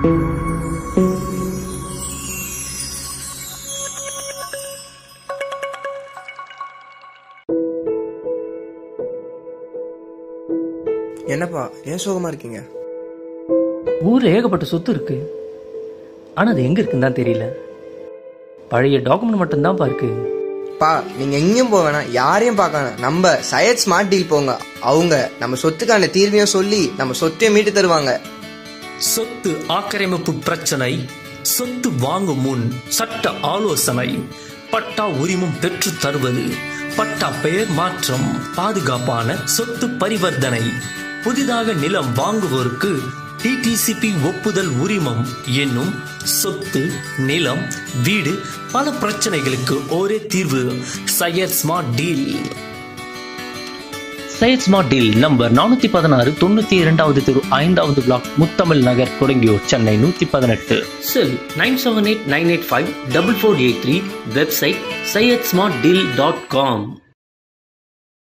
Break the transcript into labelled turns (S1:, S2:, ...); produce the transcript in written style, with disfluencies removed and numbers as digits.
S1: என்னப்பா ஏன் சோகமா இருக்கீங்க?
S2: ஊர்ல ஏகப்பட்ட சொத்து இருக்கு, ஆனா அது எங்க இருக்குன்னு தான் தெரியல. பழைய டாக்குமெண்ட் மட்டும்தான்ப்பா இருக்கு.
S1: பா நீங்க எங்கேயும் போக வேணாம், யாரையும் பார்க்க நம்ம சையத் ஸ்மார்ட் டீல் போங்க. அவங்க நம்ம சொத்துக்கான தீர்வையும் சொல்லி நம்ம சொத்தையும் மீட்டு தருவாங்க.
S3: சொத்து ஆக்கிரமிப்பு பிரச்சனை, சொத்து வாங்கும் முன் சட்ட ஆலோசனை, பட்டா உரிமம் பெற்று தருவது, பட்டா பெயர் மாற்றம், பாதுகாப்பான சொத்து பரிவர்த்தனை, புதிதாக நிலம் வாங்குவோருக்கு டிடிசிபி ஒப்புதல் உரிமம் என்னும் சொத்து, நிலம், வீடு, பல பிரச்சனைகளுக்கு ஒரே தீர்வு Sayed Smart Deal.
S2: Sayed Smart Deal number 416 92வது தெரு 5வது block, Muthamizh Nagar, Kodungaiyur, Chennai 118. Cell 9789854483. Website sayedsmartdeal.com.